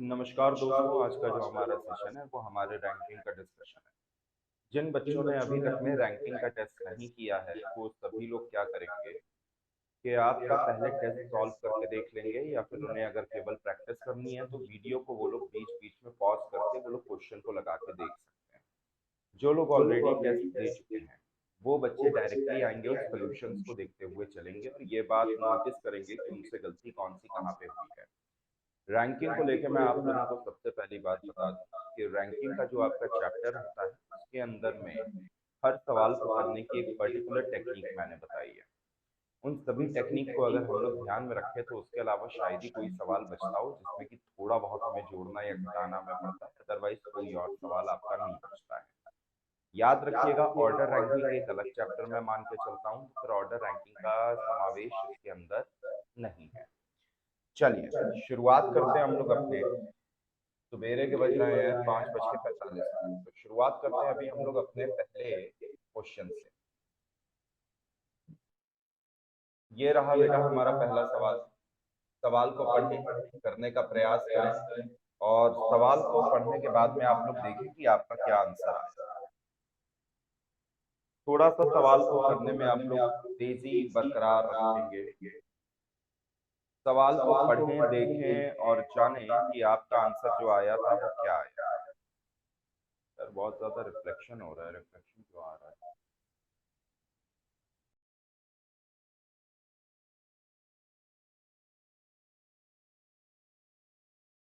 नमस्कार दोस्तों, आज का जो हमारा सेशन है वो हमारे रैंकिंग का डिस्कशन है। जिन बच्चों ने अभी तक में रैंकिंग का टेस्ट नहीं किया है वो सभी लोग क्या करेंगे कि आपका पहले टेस्ट सॉल्व करके देख लेंगे, या फिर उन्हें अगर केवल प्रैक्टिस करनी है तो वीडियो को वो लोग बीच बीच में पॉज करके वो लोग क्वेश्चन को लगा के देख सकते हैं। जो लोग ऑलरेडी टेस्ट दे चुके हैं वो बच्चे डायरेक्टली आएंगे और सोल्यूशंस को देखते हुए चलेंगे और ये बात नोटिस करेंगे कि उनसे गलती कौन सी कहाँ पे हुई है। रैंकिंग को लेके मैं आप लोगों को सबसे पहली बात बता दूं कि रैंकिंग का जो आपका चैप्टर होता है उसके अंदर में हर सवाल को करने की एक पर्टिकुलर टेक्निक मैंने बताई है। उन सभी टेक्निक को अगर हम लोग ध्यान में रखें तो उसके अलावा शायद ही कोई सवाल बचता हो जिसमें कि थोड़ा बहुत हमें जोड़ना या घटाना हमें पड़ता है, अदरवाइज कोई और सवाल आपका नहीं बचता है। याद रखिएगा, ऑर्डर रैंकिंग एक अलग चैप्टर में मान के चलता हूँ, तो फिर ऑर्डर रैंकिंग का समावेश इसके अंदर नहीं है। चलिए शुरुआत करते हैं हम लोग अपने। सवेरे के बज रहे हैं 5:45। तो शुरुआत करते हैं अभी हम लोग अपने पहले क्वेश्चन से। ये रहा बेटा हमारा पहला सवाल। सवाल को पढ़ें, करने का प्रयास करें, और सवाल को पढ़ने के बाद में आप लोग देखें कि आपका क्या आंसर आया। थोड़ा सा सवाल को करने में आप लोग तेजी बरकरार रखेंगे। सवाल को पढ़ें, देखें और जानें कि आपका आंसर जो आया था वो क्या आया। सर बहुत ज्यादा रिफ्लेक्शन हो रहा है, रिफ्लेक्शन क्यों आ रहा है?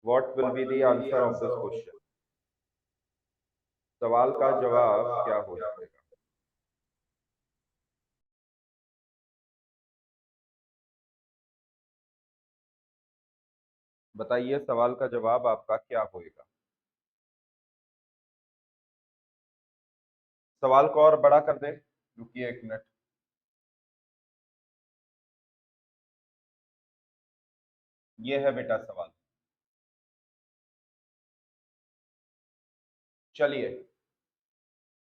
What will be the answer of this question? सवाल का जवाब क्या हो जाएगा? बताइए सवाल का जवाब आपका क्या होएगा। सवाल को और बड़ा कर दे, रुकिए एक मिनट। ये है बेटा सवाल। चलिए,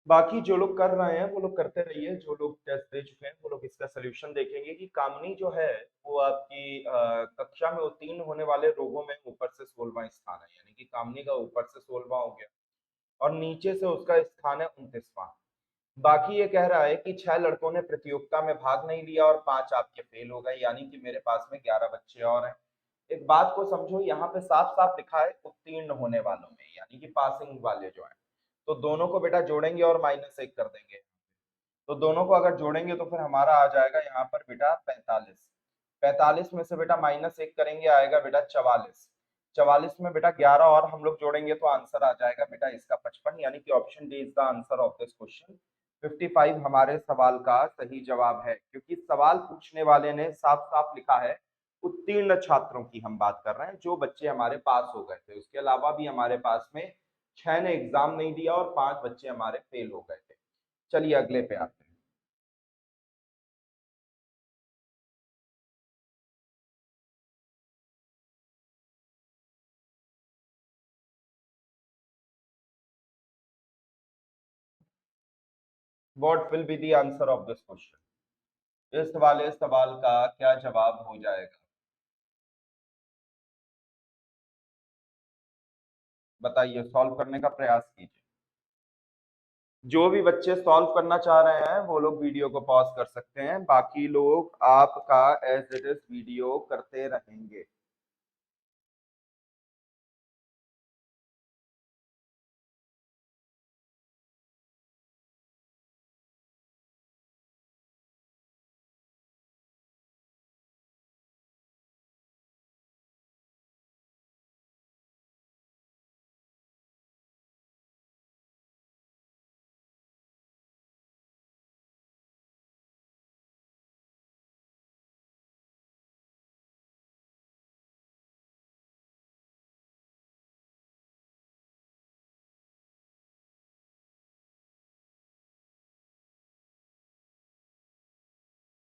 बाकी जो लोग कर रहे हैं वो लोग करते रहिए, जो लोग टेस्ट दे चुके हैं वो लोग इसका सोल्यूशन देखेंगे कि कामनी जो है वो आपकी कक्षा में उत्तीर्ण होने वाले रोगों में ऊपर से 16वां स्थान है, यानी कि कामनी का ऊपर से 16वां हो गया और नीचे से उसका स्थान है 29वां। बाकी ये कह रहा है कि 6 लड़कों ने प्रतियोगिता में भाग नहीं लिया और 5 आपके फेल हो गए, यानी कि मेरे पास में 11 बच्चे और हैं। एक बात को समझो, यहाँ पे साफ साफ लिखा है उत्तीर्ण होने वालों में, यानी कि पासिंग वाले जो हैं। तो दोनों को बेटा जोड़ेंगे और -1 कर देंगे। तो दोनों को अगर जोड़ेंगे तो फिर हमारा आ जाएगा यहाँ पर बेटा 45। 45 में से बेटा -1 करेंगे, आएगा बेटा 44। 44 में बेटा 11 और हम लोग जोड़ेंगे तो आंसर आ जाएगा बेटा इसका 55, यानी कि option D is the answer of this question. 55 हमारे सवाल का सही जवाब है, क्योंकि सवाल पूछने वाले ने साफ साफ लिखा है उत्तीर्ण छात्रों की हम बात कर रहे हैं, जो बच्चे हमारे पास हो गए थे। उसके अलावा भी हमारे पास में 6 ने एग्जाम नहीं दिया और 5 बच्चे हमारे फेल हो गए थे। चलिए अगले पे आते हैं। What will be the answer of this question? इस वाले सवाल का क्या जवाब हो जाएगा? बताइए, सॉल्व करने का प्रयास कीजिए। जो भी बच्चे सॉल्व करना चाह रहे हैं वो लोग वीडियो को पॉज कर सकते हैं, बाकी लोग आपका एज इट इज वीडियो करते रहेंगे।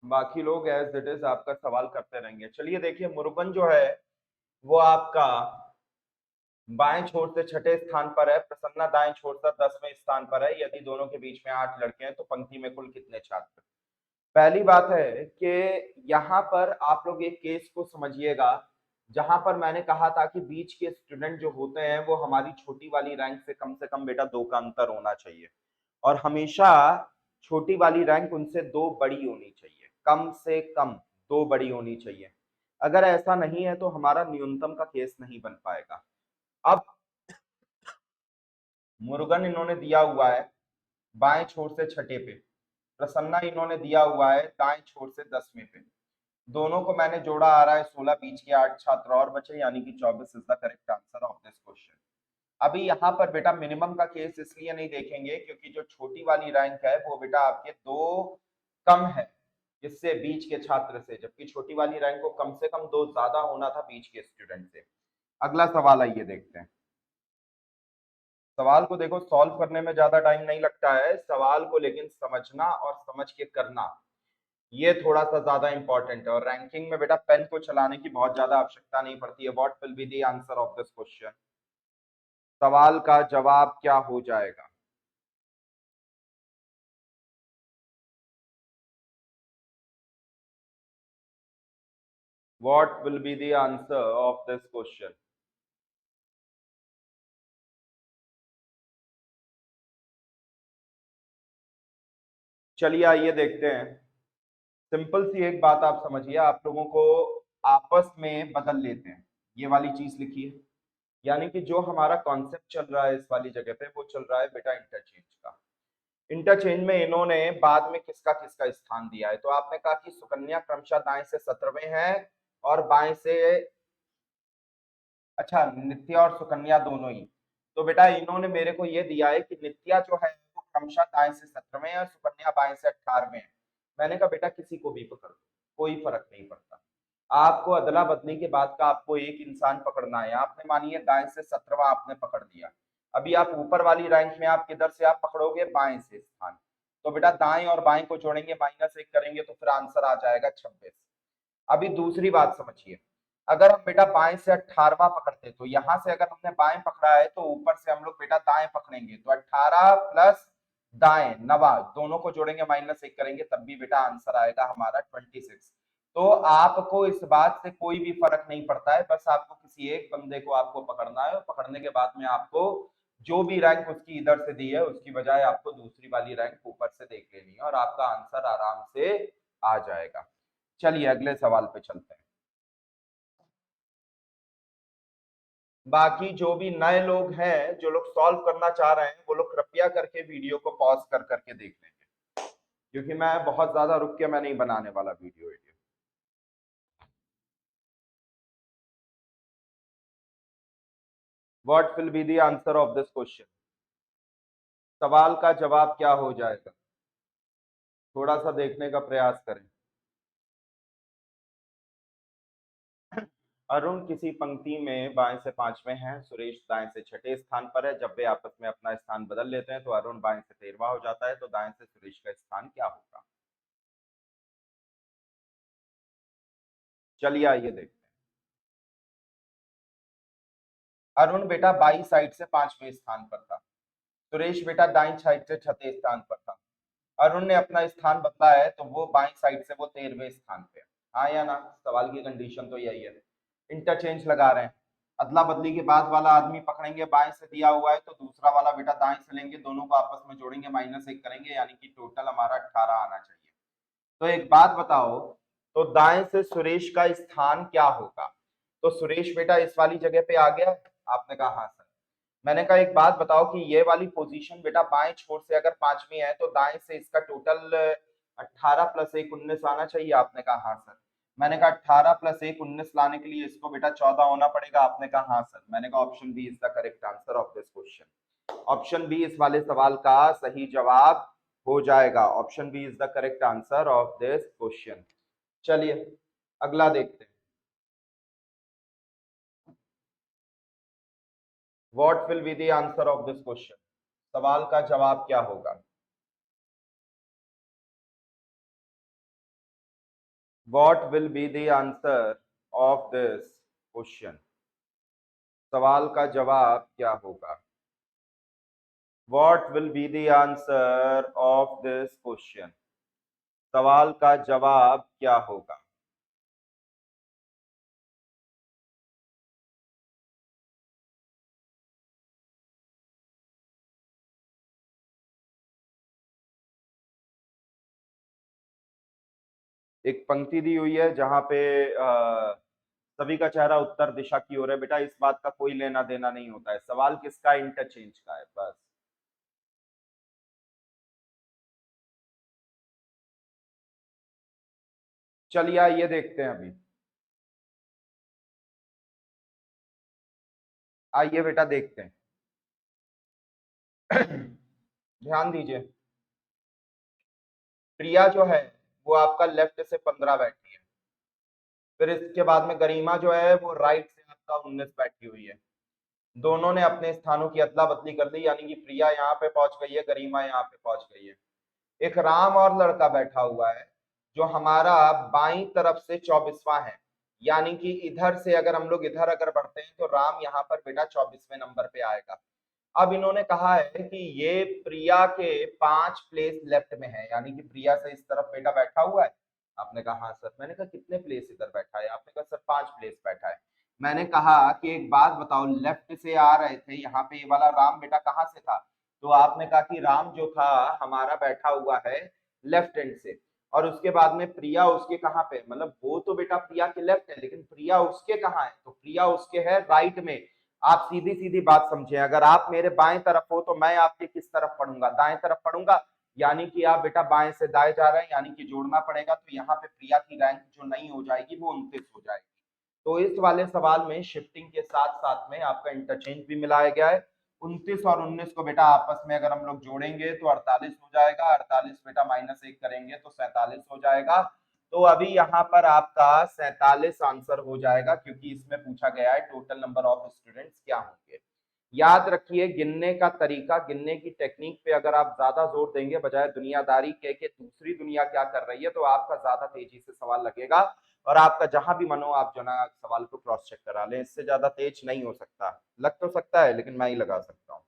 बाकी लोग एज इट इज आपका सवाल करते रहेंगे। चलिए देखिए, मुरुगन जो है वो आपका बाएं छोर से छठे स्थान पर है, प्रसन्ना दाएं छोर से 10वें स्थान पर है। यदि दोनों के बीच में 8 लड़के हैं तो पंक्ति में कुल कितने छात्र? पहली बात है कि यहाँ पर आप लोग एक केस को समझिएगा। जहां पर मैंने कहा था कि बीच के स्टूडेंट जो होते हैं वो हमारी छोटी वाली रैंक से कम बेटा 2 का अंतर होना चाहिए, और हमेशा छोटी वाली रैंक उनसे 2 बड़ी होनी चाहिए, कम से कम 2 बड़ी होनी चाहिए। अगर ऐसा नहीं है तो हमारा न्यूनतम का केस नहीं बन पाएगा। अब मुरुगन इन्होंने दिया हुआ है बाएं छोर से छठे पे, प्रसन्ना इन्होंने दिया हुआ है दाएं छोर से 10वें पे। दोनों को मैंने जोड़ा, आ रहा है 16, बीच के 8 छात्र और बचे, यानी कि 24 is the correct answer of this question. अभी यहाँ पर बेटा मिनिमम का केस इसलिए नहीं देखेंगे क्योंकि जो छोटी वाली रैंक है वो बेटा आपके 2 कम है इससे, बीच के छात्र से, जबकि छोटी वाली रैंक को कम से कम 2 ज्यादा होना था बीच के स्टूडेंट से। अगला सवाल आइए देखते हैं। सवाल को देखो, सॉल्व करने में ज्यादा टाइम नहीं लगता है सवाल को, लेकिन समझना और समझ के करना ये थोड़ा सा ज्यादा इंपॉर्टेंट है। और रैंकिंग में बेटा पेन को चलाने की बहुत ज्यादा आवश्यकता नहीं पड़ती है। What will be the answer of this question? सवाल का जवाब क्या हो जाएगा? What will be the answer of this question? चलिए आइए देखते हैं। सिंपल सी एक बात आप समझिए, आप लोगों को आपस में बदल लेते हैं, ये वाली चीज लिखिए। यानी कि जो हमारा कॉन्सेप्ट चल रहा है इस वाली जगह पे, वो चल रहा है बेटा इंटरचेंज का। इंटरचेंज में इन्होंने बाद में किसका किसका स्थान दिया है, तो आपने कहा कि सुकन्या क्रमशः दाएं से 17वें है और बाएं से, अच्छा, नित्या और सुकन्या दोनों ही। तो बेटा इन्होंने मेरे को ये दिया है कि नित्या जो है वो क्रमशः दाएं से 17वें है और सुकन्या बाएं से 18वें है। मैंने कहा बेटा किसी को भी पकड़ लो, कोई फर्क नहीं पड़ता। आपको अदला बदली के बाद का आपको एक इंसान पकड़ना है। आपने मानिए दाएं से 17वां आपने पकड़ लिया, अभी आप ऊपर वाली रैंक में आप किधर से आप पकड़ोगे? बाएं से स्थान। तो बेटा दाएं और बाएं को जोड़ेंगे, -1 करेंगे तो फिर आंसर आ जाएगा 26। अभी दूसरी बात समझिए, अगर हम बेटा बाएं से 18वां पकड़ते, तो यहां से अगर हमने बाएं पकड़ा है तो ऊपर से हम लोग बेटा दाएं पकड़ेंगे, तो 18 प्लस दाएं 9 दोनों को जोड़ेंगे, -1 करेंगे, तब भी बेटा आंसर आएगा हमारा 26। तो आपको इस बात से कोई भी फर्क नहीं पड़ता है, बस आपको किसी एक बंदे को आपको पकड़ना है, और पकड़ने के बाद में आपको जो भी रैंक उसकी इधर से दी है उसकी बजाय आपको दूसरी वाली रैंक ऊपर से देख लेनी है, और आपका आंसर आराम से आ जाएगा। चलिए अगले सवाल पे चलते हैं। बाकी जो भी नए लोग हैं, जो लोग सॉल्व करना चाह रहे हैं, वो लोग कृपया करके वीडियो को पॉज कर करके देख लेंगे, क्योंकि मैं बहुत ज्यादा रुक के मैं नहीं बनाने वाला video. What will be the answer of this question? सवाल का जवाब क्या हो जाएगा? थोड़ा सा देखने का प्रयास करें। अरुण किसी पंक्ति में बाएं से 5वें हैं, सुरेश दाएं से 6ठे स्थान पर है। जब वे आपस में अपना स्थान बदल लेते हैं तो अरुण बाएं से 13वां हो जाता है, तो दाएं से सुरेश का स्थान क्या होगा? चलिए आइए देखते हैं। अरुण बेटा बाई साइड से 5वें स्थान पर था, सुरेश बेटा दाई साइड से 6ठे स्थान पर था। अरुण ने अपना स्थान बदला है तो वो बाई साइड से वो 13वें स्थान पे है। हाँ या ना? सवाल की कंडीशन तो यही है। इंटरचेंज लगा रहे हैं, अदला बदली के बाद वाला आदमी पकड़ेंगे, बाएं से दिया हुआ है तो दूसरा वाला बेटा दाएं से लेंगे, दोनों को आपस में जोड़ेंगे, -1 करेंगे, यानी कि टोटल हमारा 18 आना चाहिए। तो एक बात बताओ, तो दाएं से सुरेश का स्थान क्या होगा? तो सुरेश बेटा इस वाली जगह पे आ गया। आपने कहा हाँ सर। मैंने कहा एक बात बताओ कि ये वाली पोजीशन बेटा बाएं छोर से अगर 5वीं है तो दाएं से इसका टोटल 18 + 1 19 आना चाहिए। आपने कहा हाँ सर। मैंने कहा 18 + 1 19 लाने के लिए इसको बेटा 14 होना पड़ेगा। आपने कहा हाँ सर। मैंने कहा option B is the correct answer of this question. Option B इस वाले सवाल का सही जवाब हो जाएगा। Option B is the correct answer of this question. चलिए अगला देखते हैं। What will be the answer of this question? सवाल का जवाब क्या होगा? What will be the answer of this question? सवाल का जवाब क्या होगा? What will be the answer of this question? सवाल का जवाब क्या होगा? एक पंक्ति दी हुई है जहां पे सभी का चेहरा उत्तर दिशा की ओर है। बेटा इस बात का कोई लेना देना नहीं होता है, सवाल किसका, इंटरचेंज का है बस। चलिए आइए देखते हैं अभी, आइए बेटा देखते हैं। ध्यान दीजिए, प्रिया जो है वो आपका लेफ्ट से 15 बैठी है, फिर इसके बाद में गरिमा जो है वो राइट से आपका 19 बैठी हुई है। दोनों ने अपने स्थानों की अदला बदली कर दी, यानी कि प्रिया यहाँ पे पहुंच गई है, गरिमा यहाँ पे पहुंच गई है। एक राम और लड़का बैठा हुआ है जो हमारा बाईं तरफ से 24वां है, यानी कि इधर से अगर हम लोग इधर अगर बढ़ते हैं तो राम यहाँ पर बेटा 24वें नंबर पे आएगा। अब इन्होंने कहा है कि ये प्रिया के 5 प्लेस लेफ्ट में है, यानी कि प्रिया से इस तरफ बेटा बैठा हुआ है। आपने कहा हाँ सर। मैंने कहा कितने प्लेस इधर बैठा है? आपने कहा सर 5 प्लेस बैठा है। मैंने कहा कि एक बात बताओ, लेफ्ट से आ रहे थे यहाँ पे, ये वाला राम बेटा कहाँ से था? तो आपने कहा कि राम जो था हमारा बैठा हुआ है लेफ्ट हैंड से, और उसके बाद में प्रिया उसके कहाँ पे, मतलब वो तो बेटा प्रिया के लेफ्ट है, लेकिन प्रिया उसके कहाँ है? तो प्रिया उसके है राइट में। आप सीधी सीधी बात समझे, अगर आप मेरे बाएं तरफ हो तो मैं आपके किस तरफ पढ़ूंगा? दाएं तरफ पढ़ूंगा, यानी कि आप बेटा बाएं से दाएं जा रहे हैं, यानी कि जोड़ना पड़ेगा। तो यहाँ पे प्रिया की रैंक जो नहीं हो जाएगी वो 29 हो जाएगी। तो इस वाले सवाल में शिफ्टिंग के साथ साथ में आपका इंटरचेंज भी मिलाया गया है। 29 और 19 को बेटा आपस में अगर हम लोग जोड़ेंगे तो 48 हो जाएगा, 48 बेटा -1 करेंगे तो 47 हो जाएगा। तो अभी यहाँ पर आपका 47 आंसर हो जाएगा, क्योंकि इसमें पूछा गया है टोटल नंबर ऑफ स्टूडेंट्स क्या होंगे। याद रखिए, गिनने का तरीका, गिनने की टेक्निक पे अगर आप ज्यादा जोर देंगे बजाय दुनियादारी के दूसरी दुनिया क्या कर रही है, तो आपका ज्यादा तेजी से सवाल लगेगा, और आपका जहां भी मन हो आप जो ना सवाल को क्रॉस चेक करा लें। इससे ज्यादा तेज नहीं हो सकता, लग तो सकता है लेकिन मैं ही लगा सकता हूँ।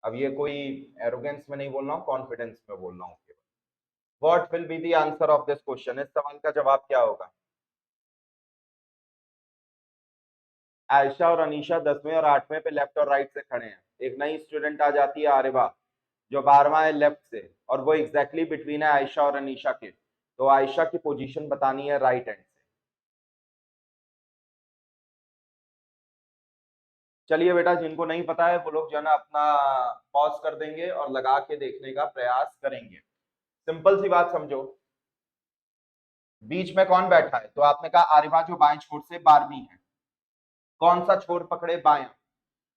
अब ये कोई एरोगेंस में नहीं बोल रहा हूँ, कॉन्फिडेंस में बोल रहा हूँ केवल। What will be the answer of this question? इस सवाल का जवाब क्या होगा? आयशा और अनीशा 10वें और 8वें पे लेफ्ट और राइट से खड़े हैं। एक नई स्टूडेंट आ जाती है आरिबा, जो 12वां है लेफ्ट से, और वो एग्जैक्टली बिटवीन है आयशा और अनीशा के। तो आयशा की पोजीशन बतानी है राइट हैंड से। चलिए बेटा, जिनको नहीं पता है वो लोग जो है ना अपना पॉज कर देंगे और लगा के देखने का प्रयास करेंगे। सिंपल सी बात समझो, बीच में कौन बैठा है? तो आपने कहा आरिबा जो बाएं छोर से 12वीं है। कौन सा छोर पकड़े? बायां।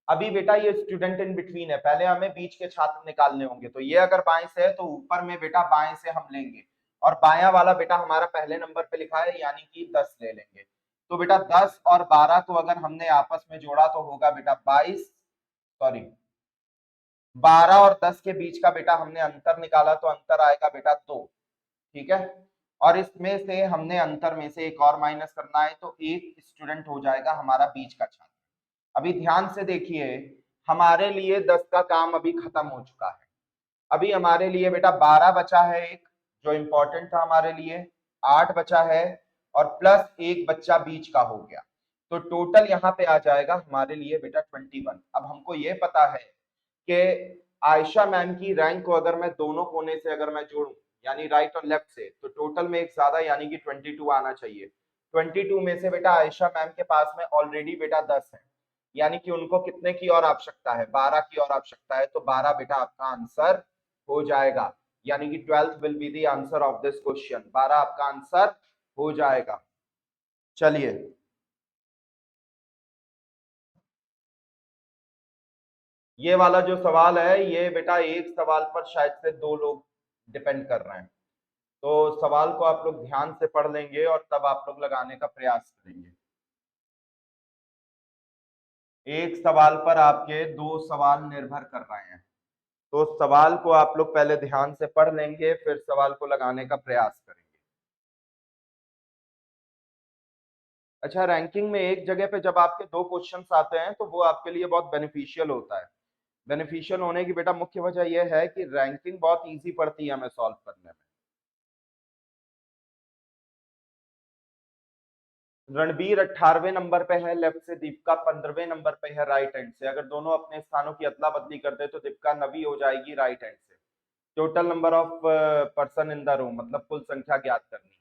अभी बेटा ये स्टूडेंट इन बिटवीन है, पहले हमें बीच के छात्र निकालने होंगे। तो ये अगर बाएं से है तो ऊपर में बेटा बाएं से हम लेंगे, और बायां वाला बेटा हमारा पहले नंबर पे लिखा है, यानी कि 10 ले लेंगे। तो बेटा 10 और 12 को अगर हमने आपस में जोड़ा तो होगा बेटा 22, सॉरी 12 और 10 के बीच का बेटा हमने अंतर निकाला तो अंतर आएगा बेटा 2। ठीक है, और इसमें से हमने अंतर में से एक और माइनस करना है, तो एक स्टूडेंट हो जाएगा हमारा बीच का छात्र। अभी ध्यान से देखिए, हमारे लिए 10 का काम अभी खत्म हो चुका है। अभी हमारे लिए बेटा 12 बचा है, एक जो इंपॉर्टेंट था हमारे लिए, 8 बचा है, और प्लस एक बच्चा बीच का हो गया। तो टोटल यहाँ पे आ जाएगा हमारे लिए बेटा 21। अब हमको ये पता है कि आयशा मैम की रैंक को अगर मैं दोनों कोने से अगर मैं जोड़ूं, यानी राइट और लेफ्ट से, तो टोटल में एक ज्यादा यानी कि 22 आना चाहिए। 22 में से बेटा आयशा मैम के पास में ऑलरेडी बेटा 10 है, यानी कि उनको कितने की और आवश्यकता है? 12 की और आवश्यकता है। तो 12 बेटा आपका आंसर हो जाएगा, यानी कि 12th will be the answer of this question. 12 आपका आंसर हो जाएगा। चलिए, ये वाला जो सवाल है ये बेटा एक सवाल पर शायद से दो लोग डिपेंड कर रहे हैं। तो सवाल को आप लोग ध्यान से पढ़ लेंगे और तब आप लोग लगाने का प्रयास करेंगे। एक सवाल पर आपके दो सवाल निर्भर कर रहे हैं, तो सवाल को आप लोग पहले ध्यान से पढ़ लेंगे, फिर सवाल को लगाने का प्रयास करेंगे। अच्छा, रैंकिंग में एक जगह पे जब आपके दो क्वेश्चंस आते हैं तो वो आपके लिए बहुत बेनिफिशियल होता है। बेनिफिशियल होने की बेटा मुख्य वजह यह है कि रैंकिंग बहुत इजी पड़ती है हमें सॉल्व करने में। रणबीर 18वें नंबर पे है लेफ्ट से, दीपिका 15वें नंबर पे है राइट हैंड से। अगर दोनों अपने स्थानों की अदला बदली कर दे तो दीपिका 9वीं हो जाएगी राइट हैंड से। Total number of person in the room, मतलब कुल संख्या ज्ञात करनी है।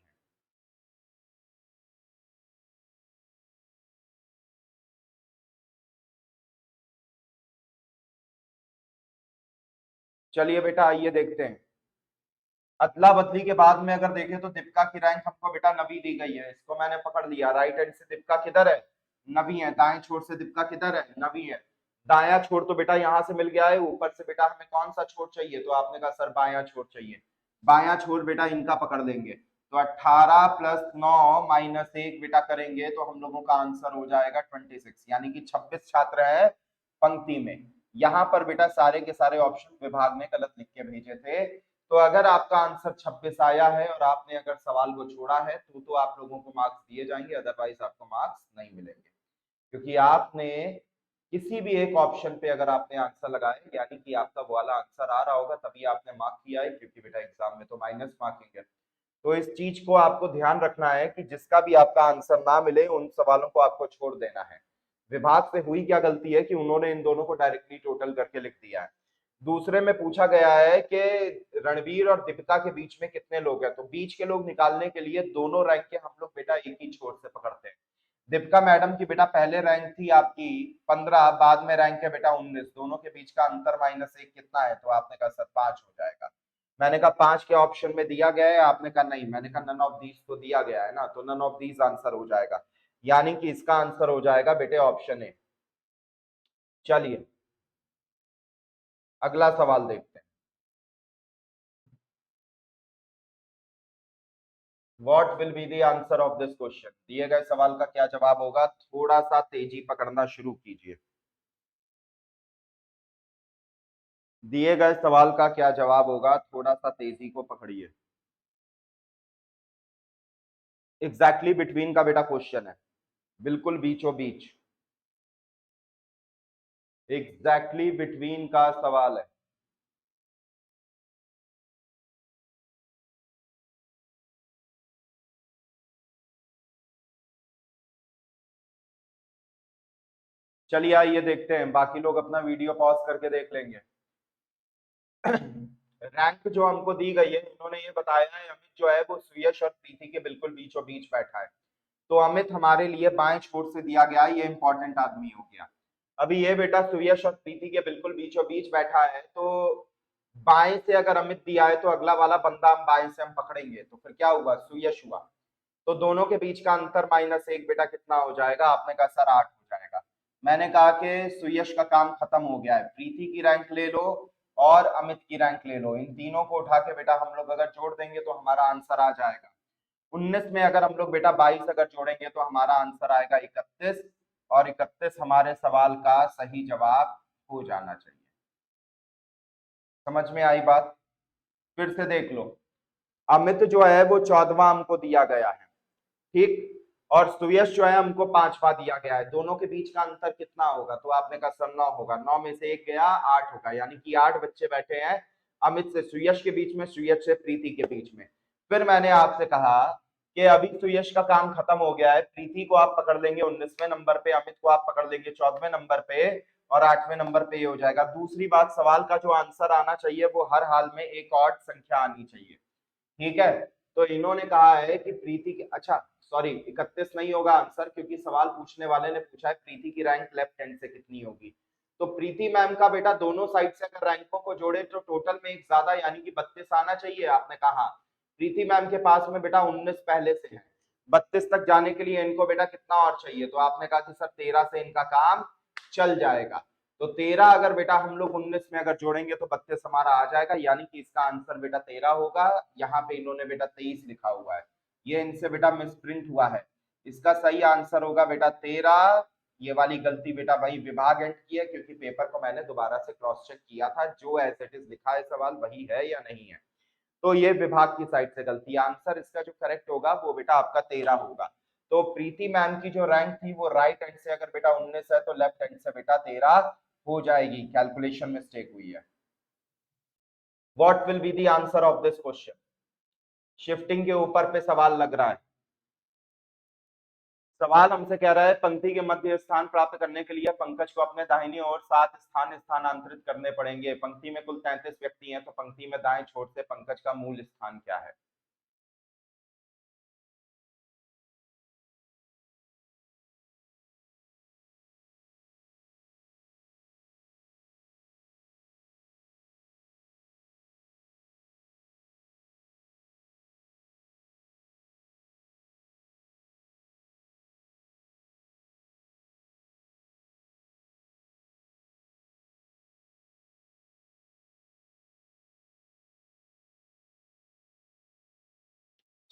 चलिए बेटा आइए देखते हैं। अदला बदली के बाद में अगर देखें तो दीपिका की रैंक हमको बेटा नवी दी गई है, इसको मैंने पकड़ लिया। राइट हैंड से दीपिका किधर है? नवी है। दाएं छोर से दीपिका किधर है? नवी है। दाया छोर तो बेटा यहाँ से मिल गया है, ऊपर से बेटा हमें कौन सा छोर चाहिए? तो आपने कहा सर बाया छोर चाहिए। बाया छोर बेटा इनका पकड़ लेंगे, तो 18 प्लस 9 माइनस 1 बेटा करेंगे तो हम लोगों का आंसर हो जाएगा 26, यानी कि 26 छात्र है पंक्ति में। यहाँ पर बेटा सारे के सारे ऑप्शन विभाग ने गलत लिख के भेजे थे। तो अगर आपका आंसर 26 आया है और आपने अगर सवाल को छोड़ा है तो आप लोगों को मार्क्स दिए जाएंगे, अदरवाइज आपको मार्क्स नहीं मिलेंगे, क्योंकि आपने किसी भी एक ऑप्शन पे अगर आपने आंसर लगाया यानी कि आपका वो वाला आंसर आ रहा होगा तभी आपने मार्क किया है, क्योंकि बेटा एग्जाम में तो माइनस मार्किंग है। तो इस चीज को आपको ध्यान रखना है कि जिसका भी आपका आंसर ना मिले उन सवालों को आपको छोड़ देना है। विभाग से हुई क्या गलती है कि उन्होंने इन दोनों को डायरेक्टली टोटल करके लिख दिया है। दूसरे में पूछा गया है कि रणवीर और दीपिका के बीच में कितने लोग हैं, तो बीच के लोग निकालने के लिए दोनों रैंक के हम लोग बेटा एक ही छोर से पकड़ते हैं। दीपिका मैडम की बेटा पहले रैंक थी आपकी 15, बाद में रैंक है बेटा 19, दोनों के बीच का अंतर माइनस 1 कितना है? तो आपने कहा सर 5 हो जाएगा। मैंने कहा 5 के ऑप्शन में दिया गया है, आपने कहा नहीं, मैंने कहा नन ऑफ दीज तो दिया गया है ना, तो नन ऑफ दीज आंसर हो जाएगा, यानी कि इसका आंसर हो जाएगा बेटे ऑप्शन ए। चलिए अगला सवाल देखते हैं। What will be the answer of this question? दिए गए सवाल का क्या जवाब होगा? थोड़ा सा तेजी पकड़ना शुरू कीजिए। दिए गए सवाल का क्या जवाब होगा? थोड़ा सा तेजी को पकड़िए। एग्जैक्टली बिटवीन का बेटा क्वेश्चन है, बिल्कुल बीचों बीच, एग्जैक्टली बिटवीन का सवाल है। चलिए आइए देखते हैं, बाकी लोग अपना वीडियो पॉज करके देख लेंगे। रैंक जो हमको दी गई है, इन्होंने ये बताया है अमित जो है वो सुयश और प्रीति के बिल्कुल बीचों बीच बैठा है। तो अमित हमारे लिए बाएं छोर से दिया गया, ये इंपॉर्टेंट आदमी हो गया। अभी ये बेटा सुयश और प्रीति के बिल्कुल बीचों बीच बैठा है, तो बाएं से अगर अमित दिया है तो अगला वाला बंदा हम बाएं से हम पकड़ेंगे, तो फिर क्या हुआ? सुयश हुआ। तो दोनों के बीच का अंतर माइनस 1 बेटा कितना हो जाएगा? आपने कहा सर 8 हो जाएगा। मैंने कहा कि सुयश का काम खत्म हो गया है, प्रीति की रैंक ले लो और अमित की रैंक ले लो, इन तीनों को उठा के बेटा हम लोग अगर जोड़ देंगे तो हमारा आंसर आ जाएगा 19 में अगर हम लोग बेटा 22 अगर जोड़ेंगे तो हमारा आंसर आएगा 31, और 31 हमारे सवाल का सही जवाब हो जाना चाहिए। समझ में आई बात? फिर से देख लो, अमित जो है वो 14वां हमको दिया गया है, ठीक, और सुयश जो है हमको 5वां दिया गया है। दोनों के बीच का अंतर कितना होगा? तो आपने कहा सर 9 होगा। 9 में से 1 गया, 8 होगा, यानी कि 8 बच्चे बैठे हैं अमित से सुयश के बीच में, सुयश से प्रीति के बीच में। फिर मैंने आपसे कहा कि अभी सुयश का काम खत्म हो गया है, प्रीति को आप पकड़ लेंगे 19वें नंबर पे, अमित को आप पकड़ लेंगे 14वें नंबर पे, और 8वें नंबर पे ये हो जाएगा। दूसरी बात, सवाल का जो आंसर आना चाहिए वो हर हाल में एक ऑड संख्या आनी चाहिए, ठीक है। तो इन्होंने कहा है कि प्रीति के, अच्छा सॉरी 31 नहीं होगा आंसर, क्योंकि सवाल पूछने वाले ने पूछा है प्रीति की रैंक लेफ्ट हैंड से कितनी होगी। तो प्रीति मैम का बेटा दोनों साइड से अगर रैंकों को जोड़े तो टोटल में एक ज्यादा, यानी कि 32 आना चाहिए। आपने कहा प्रीति मैम के पास में बेटा 19 पहले से है, 32 तक जाने के लिए इनको बेटा कितना और चाहिए? तो आपने कहा कि सर 13 से इनका काम चल जाएगा। तो 13 अगर बेटा हम लोग 19 में अगर जोड़ेंगे तो 32 हमारा आ जाएगा, यानी कि इसका आंसर बेटा 13 होगा। यहाँ पे इन्होंने बेटा 23 लिखा हुआ है, ये इनसे बेटा मिसप्रिंट हुआ है। इसका सही आंसर होगा बेटा 13। ये वाली गलती बेटा वही विभाग एंड की है, क्योंकि पेपर को मैंने दोबारा से क्रॉस चेक किया था, जो एज इट इज लिखा है सवाल वही है या नहीं है। तो ये विभाग की साइड से गलती। आंसर इसका जो करेक्ट होगा वो बेटा आपका 13 होगा। तो प्रीति मैम की जो रैंक थी वो राइट हैंड से अगर बेटा 19 है तो लेफ्ट हैंड से बेटा 13 हो जाएगी, कैलकुलेशन मिस्टेक हुई है। What will be the answer of this question? Shifting के ऊपर पे सवाल लग रहा है। सवाल हमसे कह रहा है पंक्ति के मध्य स्थान प्राप्त करने के लिए पंकज को अपने दाहिनी ओर 7 स्थान स्थानांतरित करने पड़ेंगे। पंक्ति में कुल 33 व्यक्ति हैं, तो पंक्ति में दाएं छोर से पंकज का मूल स्थान क्या है?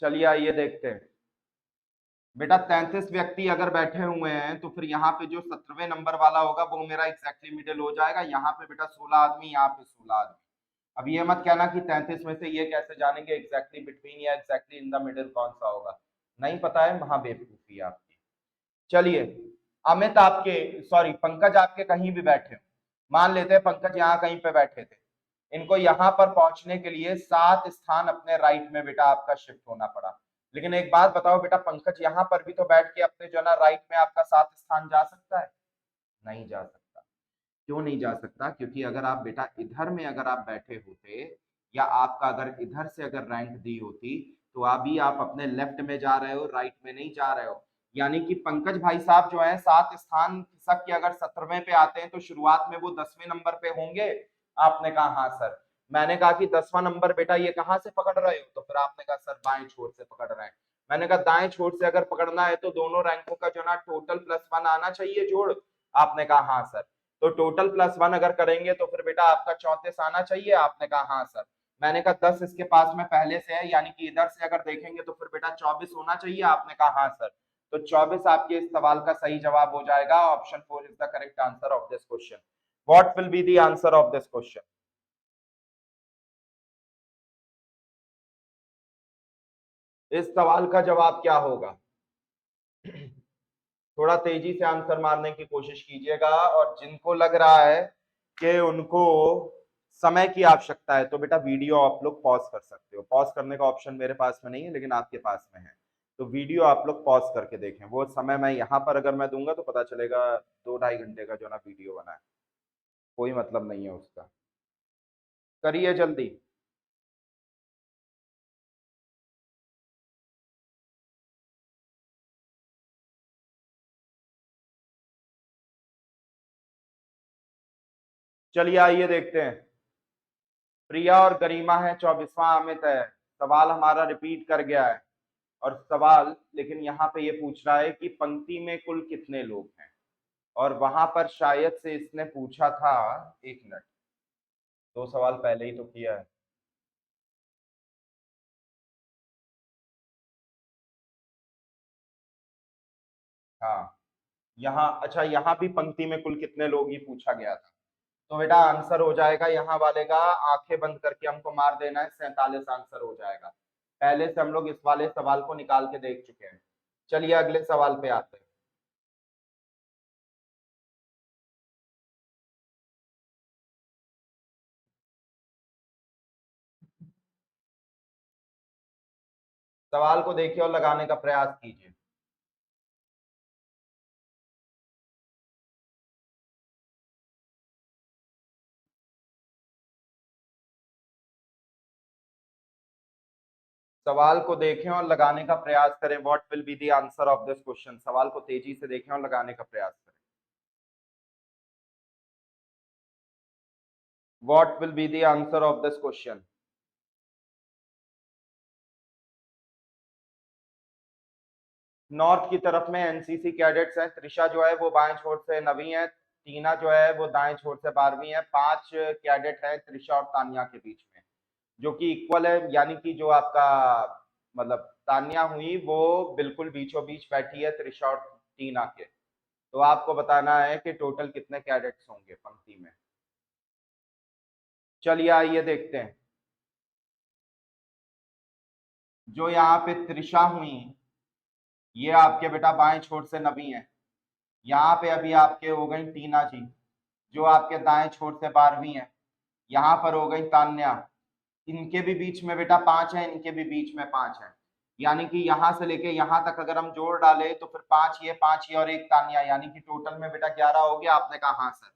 चलिए आइए देखते हैं। बेटा 33 व्यक्ति अगर बैठे हुए हैं तो फिर यहाँ पे जो 17वें नंबर वाला होगा वो मेरा एग्जैक्टली मिडिल हो जाएगा। यहाँ पे बेटा 16 आदमी, यहाँ पे 16 आदमी। अब ये मत कहना कि 33 में से ये कैसे जानेंगे एग्जैक्टली बिटवीन या एग्जैक्टली इन द मिडिल कौन सा होगा। नहीं पता है, वहां बेवकूफी है आपकी। चलिए, अमित आपके, सॉरी पंकज आपके कहीं भी बैठे, मान लेते हैं पंकज यहाँ कहीं पे बैठे थे। इनको यहाँ पर पहुंचने के लिए 7 स्थान अपने राइट में बेटा आपका शिफ्ट होना पड़ा। लेकिन एक बात बताओ बेटा, पंकज यहाँ पर भी तो बैठ के अपने जो ना राइट में आपका 7 स्थान जा सकता है? नहीं जा सकता। क्यों नहीं जा सकता? क्योंकि अगर आप बेटा इधर में अगर आप बैठे होते, या आपका अगर इधर से अगर रैंक दी होती, तो अभी आप अपने लेफ्ट में जा रहे हो, राइट में नहीं जा रहे हो। यानी कि पंकज भाई साहब जो है 7 स्थान खिसक के अगर 17वें पे आते हैं तो शुरुआत में वो 10वें नंबर पे होंगे। आपने कहा हाँ सर। मैंने कहा कि 10वां नंबर बेटा ये कहाँ से पकड़ रहे हो? तो फिर आपने कहा सर बाएं छोर से पकड़ रहे हैं। मैंने कहा दाएं छोर से अगर पकड़ना है तो दोनों रैंकों का जो ना टोटल +1 आना चाहिए जोड़। आपने कहा हाँ सर। तो टोटल +1 अगर करेंगे तो फिर बेटा आपका 34 आना चाहिए। आपने कहा हाँ सर। मैंने कहा 10 इसके पास में पहले से है, यानी कि इधर से अगर देखेंगे तो फिर बेटा 24 होना चाहिए। आपने कहा हाँ सर। तो 24 आपके इस सवाल का सही जवाब हो जाएगा। Option 4 is the correct answer of this question. What will be the answer of this question? इस सवाल का जवाब क्या होगा? थोड़ा तेजी से आंसर मारने की कोशिश कीजिएगा, और जिनको लग रहा है कि उनको समय की आवश्यकता है तो बेटा वीडियो आप लोग पॉज कर सकते हो। पॉज करने का ऑप्शन मेरे पास में नहीं है, लेकिन आपके पास में है। तो वीडियो आप लोग पॉज करके देखें। वो समय मैं यहाँ पर अगर मैं दूंगा तो पता चलेगा 2-2.5 घंटे का जो ना वीडियो बना है, कोई मतलब नहीं है उसका। करिए जल्दी। चलिए आइए देखते हैं। प्रिया और गरिमा है, 24वां अमित है। सवाल हमारा रिपीट कर गया है। और सवाल लेकिन यहाँ पे ये पूछ रहा है कि पंक्ति में कुल कितने लोग हैं, और वहां पर शायद से इसने पूछा था, 1 मिनट, 2 सवाल पहले ही तो किया है। हाँ, यहाँ अच्छा, यहाँ भी पंक्ति में कुल कितने लोग ही पूछा गया था। तो बेटा आंसर हो जाएगा यहाँ वाले का, आंखें बंद करके हमको मार देना है, 47 आंसर हो जाएगा। पहले से हम लोग इस वाले सवाल को निकाल के देख चुके हैं। चलिए अगले सवाल पे आते हैं। सवाल को देखिए और लगाने का प्रयास कीजिए। सवाल को देखें और लगाने का प्रयास करें। What will be the answer of this question? सवाल को तेजी से देखें और लगाने का प्रयास करें। What will be the answer of this question? North की तरफ में एनसीसी कैडेट्स हैं। त्रिशा जो है वो बाएं छोर से 9वीं है। टीना जो है वो दाएं छोर से 12वीं है। 5 कैडेट हैं त्रिशा और तानिया के बीच में, जो कि इक्वल है। यानी कि जो आपका मतलब तानिया हुई वो बिल्कुल बीचों बीच बैठी है त्रिशा और टीना के। तो आपको बताना है कि टोटल कितने कैडेट्स होंगे पंक्ति में। चलिए आइए देखते हैं। जो यहाँ पे त्रिशा हुई, ये आपके बेटा बाएं छोर से 9वीं है। यहाँ पे अभी आपके हो गई टीना जी, जो आपके दाएं छोर से 12वीं है। यहाँ पर हो गई तान्या, इनके भी बीच में बेटा 5 है, इनके भी बीच में 5 है। यानी कि यहां से लेके यहां तक अगर हम जोड़ डाले तो फिर 5 ये और 1 तानिया, यानी कि टोटल में बेटा 11 हो गया। आपने कहा हाँ सर।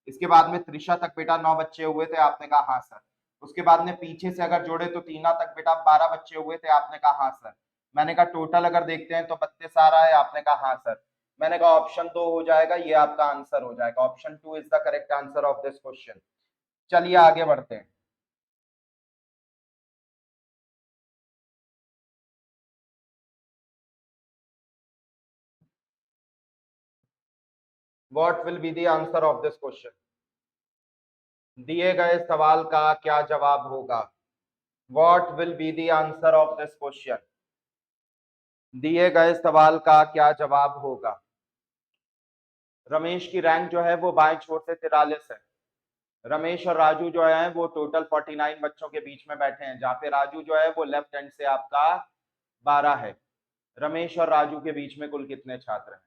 इसके बाद में त्रिशा तक बेटा 9 बच्चे हुए थे। आपने कहा हाँ सर। उसके बाद में पीछे से अगर जोड़े तो तीना तक बेटा 12 बच्चे हुए थे। आपने कहा हाँ सर। मैंने कहा टोटल अगर देखते हैं तो 32 आ रहा है। आपने कहा हाँ सर। मैंने कहा ऑप्शन 2 हो जाएगा, ये आपका आंसर हो जाएगा। Option 2 is the correct answer of this question. चलिए आगे बढ़ते हैं। What will be the answer of this question? दिए गए सवाल का क्या जवाब होगा? What will be the answer of this question? दिए गए सवाल का क्या जवाब होगा? रमेश की रैंक जो है वो बाएं छोर से 43 है। रमेश और राजू जो है वो टोटल 49 बच्चों के बीच में बैठे हैं, जहां पे राजू जो है वो लेफ्ट हैंड से आपका 12 है। रमेश और राजू के बीच में कुल कितने छात्र हैं?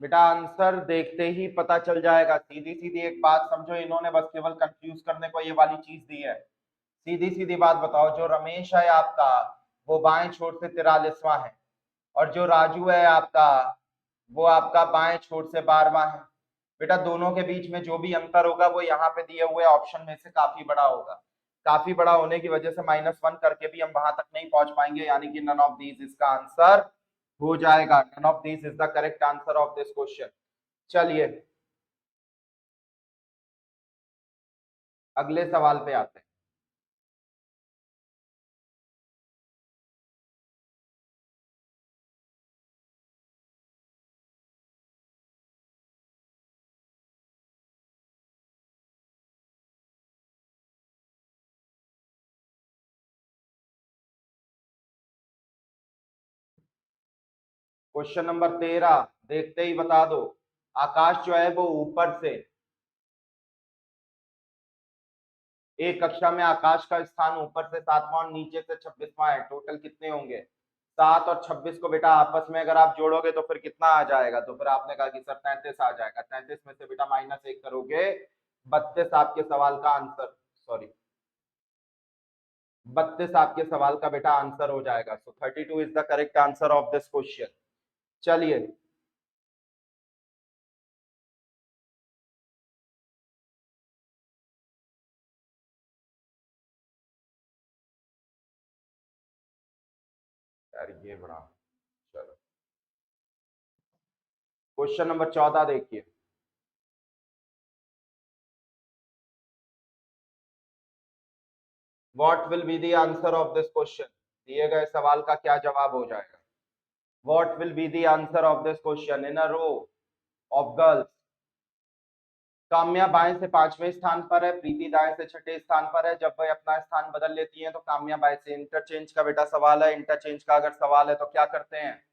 बेटा आंसर देखते ही पता चल जाएगा। सीधी सीधी एक बात समझो, इन्होंने बस केवल कंफ्यूज करने को ये वाली चीज दी है। सीधी सीधी बात बताओ, जो रमेश है आपका वो बाएं छोर से 43वां है, और जो राजू है आपका वो आपका बाएं छोर से 12वां है। बेटा दोनों के बीच में जो भी अंतर होगा वो यहाँ पे दिए हुए ऑप्शन में से काफी बड़ा होगा। काफी बड़ा होने की वजह से -1 करके भी हम वहां तक नहीं पहुंच पाएंगे, यानी कि नन ऑफ दीज इसका आंसर हो जाएगा। None of these is the correct answer of this question. चलिए अगले सवाल पे आते हैं। क्वेश्चन नंबर 13 देखते ही बता दो। आकाश जो है वो ऊपर से, एक कक्षा में आकाश का स्थान ऊपर से 7वां और नीचे से 26वां है। टोटल कितने होंगे? 7 और 26 को बेटा आपस में अगर आप जोड़ोगे तो फिर कितना आ जाएगा? तो फिर आपने कहा कि सर 33 आ जाएगा। 33 में से बेटा -1 करोगे, 32 आपके सवाल का आंसर, सॉरी 32 आपके सवाल का बेटा आंसर हो जाएगा। So 32 is the correct answer of this question. चलिए यार ये बड़ा, चलो क्वेश्चन नंबर 14 देखिए। What will be the answer of this question? दिए गए सवाल का क्या जवाब हो जाएगा? What will be the answer of this question? In a row of girls, Kamya बाएं से 5वें स्थान पर है, प्रीति दाएं से 6ठे स्थान पर है। जब वह अपना स्थान बदल लेती हैं तो काम्या बाएं से, इंटरचेंज का बेटा सवाल है। इंटरचेंज का अगर सवाल है तो क्या करते हैं,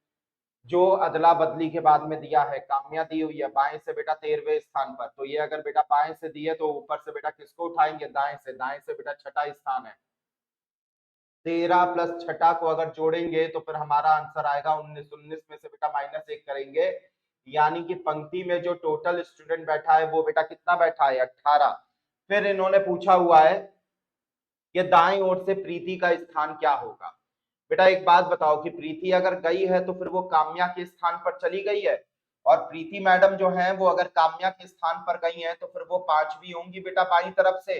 जो अदला बदली के बाद में दिया है, काम्या दी हुई है बाएं से बेटा 13वें स्थान पर, तो ये अगर बेटा बाएं से दी है तो ऊपर से बेटा किसको उठाएंगे? दाएं से। दाएं से बेटा छठा स्थान है। 13 प्लस छठा को अगर जोड़ेंगे तो फिर हमारा आंसर आएगा 19। 19 में से बेटा -1 करेंगे, यानी कि पंक्ति में जो टोटल स्टूडेंट बैठा है वो बेटा कितना बैठा है? 18। फिर इन्होंने पूछा हुआ है कि दाएं ओर से प्रीति का स्थान क्या होगा। बेटा एक बात बताओ कि प्रीति अगर गई है तो फिर वो काम्या के स्थान पर चली गई है, और प्रीति मैडम जो है वो अगर काम्या के स्थान पर गई है तो फिर वो 5वीं होंगी बेटा बाई तरफ से।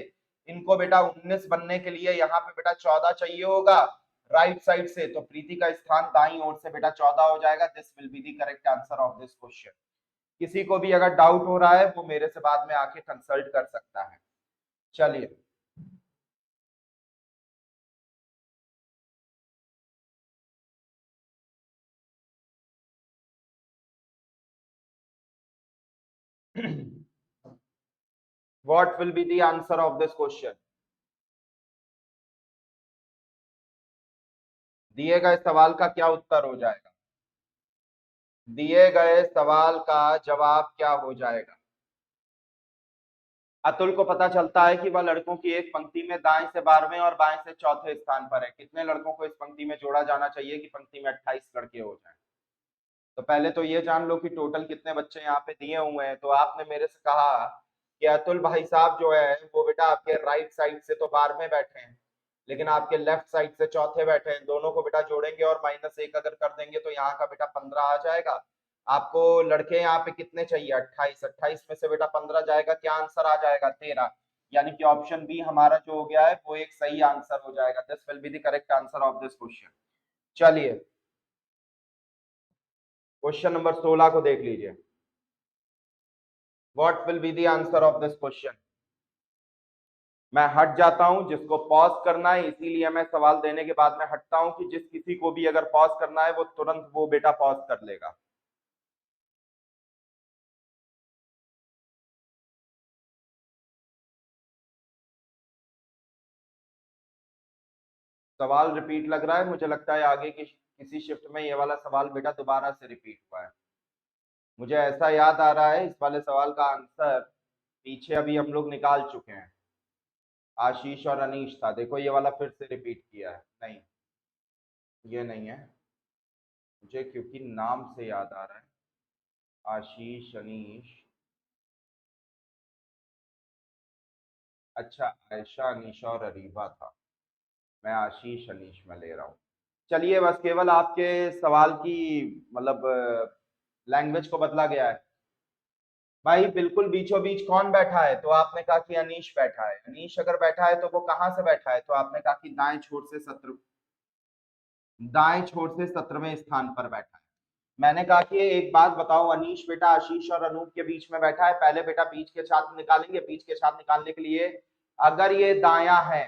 इनको बेटा 19 बनने के लिए यहाँ पे बेटा 14 चाहिए होगा राइट साइड से, तो प्रीति का स्थान दाई ओर से बेटा 14 हो जाएगा। This will be the correct answer of this question. किसी को भी अगर डाउट हो रहा है वो मेरे से बाद में आके कंसल्ट कर सकता है। चलिए what will be the answer of this question? दिए गए सवाल का क्या उत्तर हो जाएगा? दिए गए सवाल का जवाब क्या हो जाएगा? अतुल को पता चलता है कि वह लड़कों की एक पंक्ति में दाएं से 12वें और बाएं से चौथे स्थान पर है। कितने लड़कों को इस पंक्ति में जोड़ा जाना चाहिए कि पंक्ति में 28 लड़के हो जाएं? तो पहले तो ये जान लो कि टोटल कितने बच्चे यहाँ पे दिए हुए हैं। तो आपने मेरे से कहा कि अतुल भाई साहब जो है वो बेटा आपके राइट साइड से तो 12वें बैठे हैं, लेकिन आपके लेफ्ट साइड से चौथे बैठे हैं। दोनों को बेटा जोड़ेंगे और -1 अगर कर देंगे तो यहाँ का बेटा 15 आ जाएगा। आपको लड़के यहाँ पे कितने चाहिए? 28। 28 में से बेटा 15 जाएगा, क्या आंसर आ जाएगा? 13। यानी कि ऑप्शन बी हमारा जो हो गया है वो एक सही आंसर हो जाएगा। This will be the correct answer of this question. चलिए क्वेश्चन नंबर 16 को देख लीजिए। What will be the answer of this question? मैं हट जाता हूं, जिसको पॉज करना है, इसीलिए मैं सवाल देने के बाद में हटता हूं कि जिस किसी को भी अगर पॉज करना है वो तुरंत वो बेटा पॉज कर लेगा। सवाल रिपीट लग रहा है, मुझे लगता है आगे की किसी शिफ्ट में ये वाला सवाल बेटा दोबारा से रिपीट हुआ है। मुझे ऐसा याद आ रहा है इस वाले सवाल का आंसर पीछे अभी हम लोग निकाल चुके हैं। आशीष और अनीश था, देखो ये वाला फिर से रिपीट किया है। नहीं, ये नहीं है, मुझे क्योंकि नाम से याद आ रहा है। आशीष, अनीश, अच्छा आयशा, अनीशा और अरीबा था। मैं आशीष अनीश में ले रहा हूँ। चलिए बस केवल आपके सवाल की मतलब लैंग्वेज को बदला गया है। भाई बिल्कुल बीचों बीच कौन बैठा है? तो आपने कहा कि अनीश बैठा है। अनीश अगर बैठा है तो वो कहाँ से बैठा है? तो आपने कहा कि दाएं छोर से 17वें स्थान पर बैठा है। मैंने कहा कि एक बात बताओ, अनीश बेटा आशीष और अनूप के बीच में बैठा है। पहले बेटा बीच के छात्र निकालेंगे। बीच के छात्र निकालने के लिए अगर ये दाया है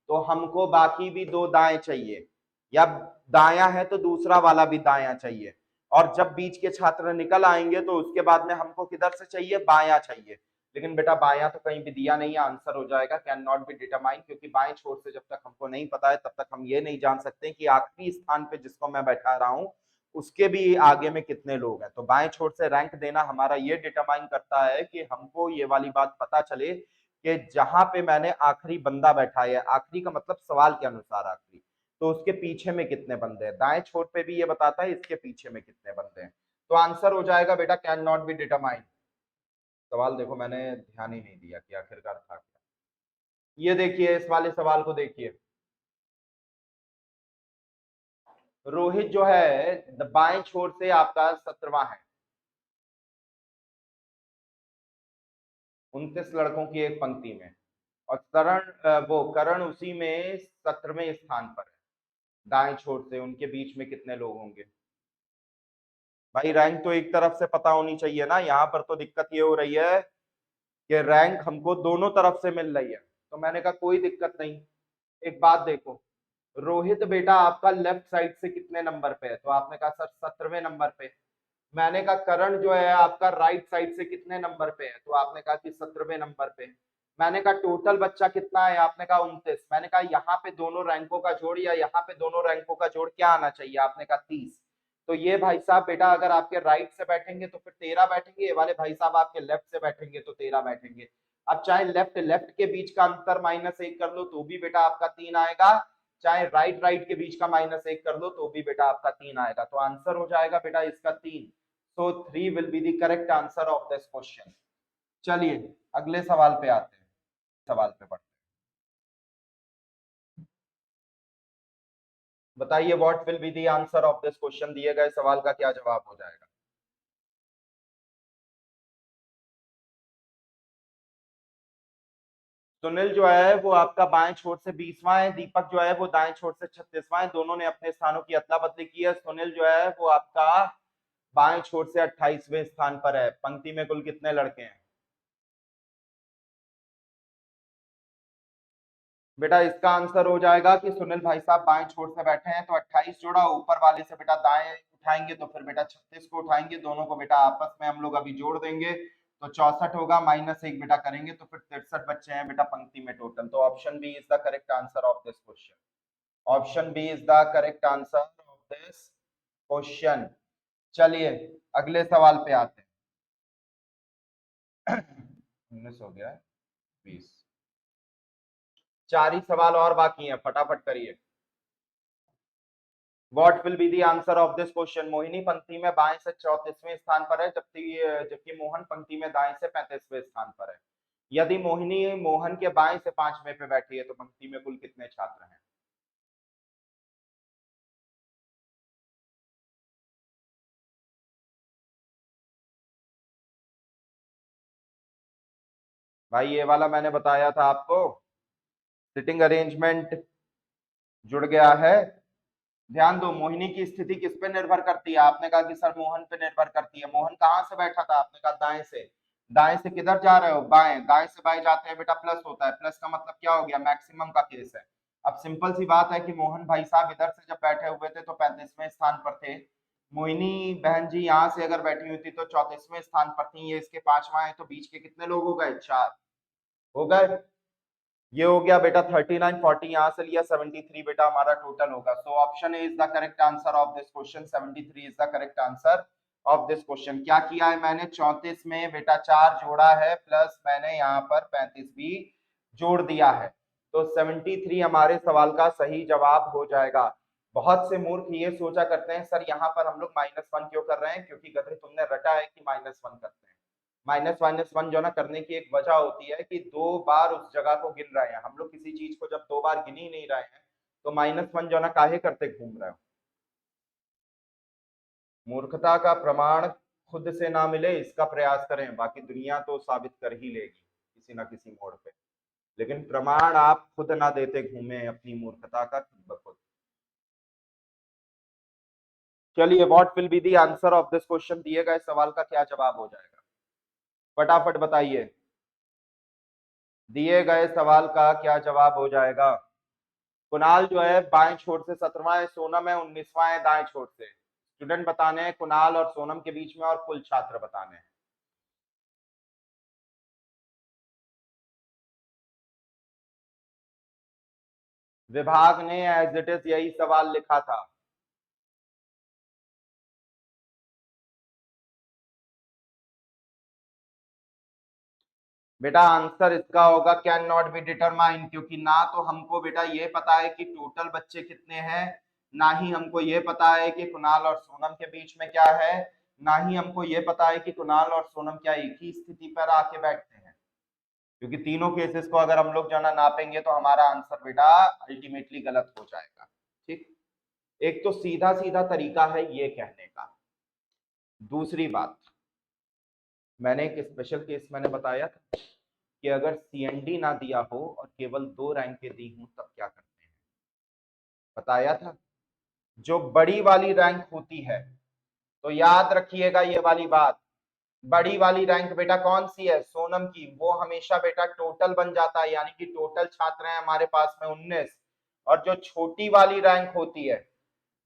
तो हमको बाकी भी दो दाएं चाहिए, या दाया है तो दूसरा वाला भी दाया चाहिए। और जब बीच के छात्र निकल आएंगे तो उसके बाद में हमको किधर से चाहिए? बाया चाहिए। लेकिन बेटा बाया तो कहीं भी दिया नहीं है, आंसर हो जाएगा कैन नॉट बी डिटरमाइन, क्योंकि बाएं छोर से जब तक हमको नहीं पता है तब तक हम ये नहीं जान सकते कि आखिरी स्थान पे जिसको मैं बैठा रहा हूं उसके भी आगे में कितने लोग हैं। तो बाएं छोर से रैंक देना हमारा ये डिटरमाइन करता है कि हमको ये वाली बात पता चले कि जहां पे मैंने आखिरी बंदा बैठा है, आखिरी का मतलब सवाल के अनुसार आखिरी, तो उसके पीछे में कितने बंदे हैं। दाएं छोर पे भी ये बताता है इसके पीछे में कितने बंदे हैं। तो आंसर हो जाएगा बेटा कैन नॉट बी डिटरमाइन। सवाल देखो मैंने ध्यान ही नहीं दिया कि आखिरकार था क्या। ये देखिए इस वाले सवाल को देखिए। रोहित जो है बाएं छोर से आपका 17वां है। 29 लड़कों की एक पंक्ति में। और करण उसी में 17वें स्थान पर है। दाएं छोर से उनके बीच में कितने लोग होंगे? भाई रैंक तो एक तरफ से पता होनी चाहिए ना। यहाँ पर तो दिक्कत ये हो रही है कि रैंक हमको दोनों तरफ से मिल रही है। तो मैंने कहा कोई दिक्कत नहीं। एक बात देखो, रोहित बेटा आपका लेफ्ट साइड से कितने नंबर पे है? तो आपने कहा सर 17वें नंबर पे। मैंने कहा करण जो है आपका राइट साइड से कितने नंबर पे है? तो आपने कहा कि 17वें नंबर पे। मैंने कहा टोटल बच्चा कितना है? आपने कहा 29। मैंने कहा यहाँ पे दोनों रैंकों का जोड़ या यहाँ पे दोनों रैंकों का जोड़ क्या आना चाहिए? आपने कहा 30। तो ये भाई साहब बेटा अगर आपके राइट से बैठेंगे तो फिर 13 बैठेंगे, ये वाले भाई साहब आपके लेफ्ट से बैठेंगे तो 13 बैठेंगे। अब चाहे लेफ्ट लेफ्ट के बीच का अंतर -1 कर लो तो भी बेटा आपका 3 आएगा, चाहे राइट राइट के बीच का -1 कर लो तो भी बेटा आपका 3 आएगा। तो आंसर हो जाएगा बेटा इसका 3। सो 3 will be the correct answer of this question. चलिए अगले सवाल पे आते हैं। सवाल पे पढ़ते हैं। बताइए what will be the answer of this question, दिए गए सवाल का क्या जवाब हो जाएगा? सुनील जो है वो आपका बाएं छोर से 20वां है। दीपक जो है वो दाएं छोर से 36वां है। दोनों ने अपने स्थानों की अदला बदली की है। सुनील जो है वो आपका बाएं छोर से 28वें स्थान पर है। पंक्ति में कुल कितने लड़के हैं? बेटा इसका आंसर हो जाएगा कि सुनील भाई साहब बाएं छोर से बैठे हैं तो 28 जोड़ा ऊपर वाले से बेटा दाएं उठाएंगे तो फिर बेटा 36 को उठाएंगे, दोनों को बेटा आपस में हम लोग अभी जोड़ देंगे तो 64 होगा, -1 बेटा करेंगे तो फिर 63 बच्चे हैं बेटा पंक्ति में टोटल। तो option B is the correct answer of this question. Option B is the correct answer of this question. चलिए अगले सवाल पे आते हैं। 19 हो गया है, 20, 4 ही सवाल और बाकी हैं, फटाफट करिए। What will be the answer of this question? Mohini पंक्ति में बाएं से 34वें स्थान पर है, जबकि जबकि मोहन पंक्ति में दाएं से 35वें स्थान पर है। यदि मोहिनी मोहन के बाएं से 5वें पे बैठी है तो पंक्ति में कुल कितने छात्र हैं? भाई ये वाला मैंने बताया था आपको, सिटिंग अरेंजमेंट जुड़ गया है। ध्यान दो, मोहिनी की स्थिति किस पे निर्भर करती है? आपने कहा कि सर मोहन पे निर्भर करती है। मोहन कहाँ से बैठा था? आपने कहा दाएं से। दाएं से किधर जा रहे हो? बाएं। दाएं से बाएं जाते हैं बेटा प्लस होता है। प्लस का मतलब क्या हो गया? मैक्सिमम का केस है। अब सिंपल सी बात है कि मोहन भाई साहब इधर से जब बैठे हुए थे तो 35वें स्थान पर थे। मोहिनी बहन जी यहाँ से अगर बैठी हुई थी तो 34वें स्थान पर थी। ये इसके 5वां है, तो बीच के कितने लोग हो गए? 4 हो गए। ये हो गया बेटा 39, 40 यहां से लिया 73 बेटा हमारा टोटल होगा। So option A is the correct answer of this question. 73 is the correct answer of this question. क्या किया है मैंने? 34 में बेटा 4 जोड़ा है, प्लस मैंने यहाँ पर 35 भी जोड़ दिया है, तो 73 हमारे सवाल का सही जवाब हो जाएगा। बहुत से मूर्ख ये सोचा करते हैं सर यहाँ पर हम लोग -1 क्यों कर रहे हैं? क्योंकि गधे तुमने रटा है कि -1 करते हैं। -1 जो ना करने की एक वजह होती है कि 2 बार उस जगह को गिन रहे हैं हम लोग। किसी चीज को जब 2 बार गिन ही नहीं रहे हैं तो -1 जो ना काहे करते घूम रहे हो? मूर्खता का प्रमाण खुद से ना मिले इसका प्रयास करें, बाकी दुनिया तो साबित कर ही लेगी किसी ना किसी मोड़ पे। लेकिन प्रमाण आप खुद ना देते घूमे अपनी मूर्खता का खुद ब खुद। चलिए, what will be the answer of this question? दिए गए सवाल का क्या जवाब हो जाएगा? फटाफट बताइए, दिए गए सवाल का क्या जवाब हो जाएगा? कुणाल जो है बाएं छोर से 17वां है, सोनम है 19वां है दाएं छोर से। स्टूडेंट बताने हैं कुणाल और सोनम के बीच में, और कुल छात्र बताने हैं। विभाग ने एज इट इज यही सवाल लिखा था। बेटा आंसर इसका होगा कैन नॉट बी डिटरमाइन, क्योंकि ना तो हमको बेटा ये पता है कि टोटल बच्चे कितने हैं, ना ही हमको ये पता है कि कुणाल और सोनम के बीच में क्या है, ना ही हमको ये पता है कि कुणाल और सोनम क्या एक ही स्थिति पर आके बैठते हैं। क्योंकि तीनों केसेस को अगर हम लोग जाना नापेंगे तो हमारा आंसर बेटा अल्टीमेटली गलत हो जाएगा। ठीक, एक तो सीधा सीधा तरीका है ये कहने का। दूसरी बात, मैंने एक स्पेशल केस मैंने बताया था कि अगर सीएनडी ना दिया हो और केवल 2 रैंकें दी हूं तब क्या करते हैं? बताया था। जो बड़ी वाली रैंक होती है, तो याद रखिएगा ये वाली बात, बड़ी वाली रैंक बेटा कौन सी है? सोनम की। वो हमेशा बेटा टोटल बन जाता है, यानी कि टोटल छात्र हैं हमारे पास में 19। और जो छोटी वाली रैंक होती है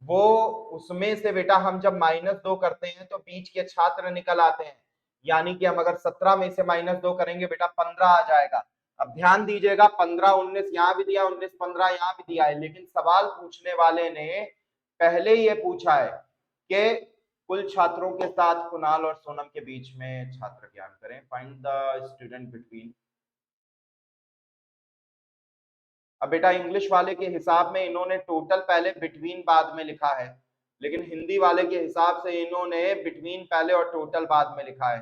वो, उसमें से बेटा हम जब -2 करते हैं तो बीच के छात्र निकल आते हैं। यानी कि हम अगर 17 में से -2 करेंगे बेटा 15 आ जाएगा। अब ध्यान दीजिएगा, 15 19 यहाँ भी दिया, 19 15 यहाँ भी दिया है, लेकिन सवाल पूछने वाले ने पहले ये पूछा है कि कुल छात्रों के साथ कुणाल और सोनम के बीच में छात्र ज्ञान करें, फाइंड द स्टूडेंट बिटवीन। अब बेटा इंग्लिश वाले के हिसाब में इन्होंने टोटल पहले बिटवीन बाद में लिखा है, लेकिन हिंदी वाले के हिसाब से इन्होंने बिटवीन पहले और टोटल बाद में लिखा है।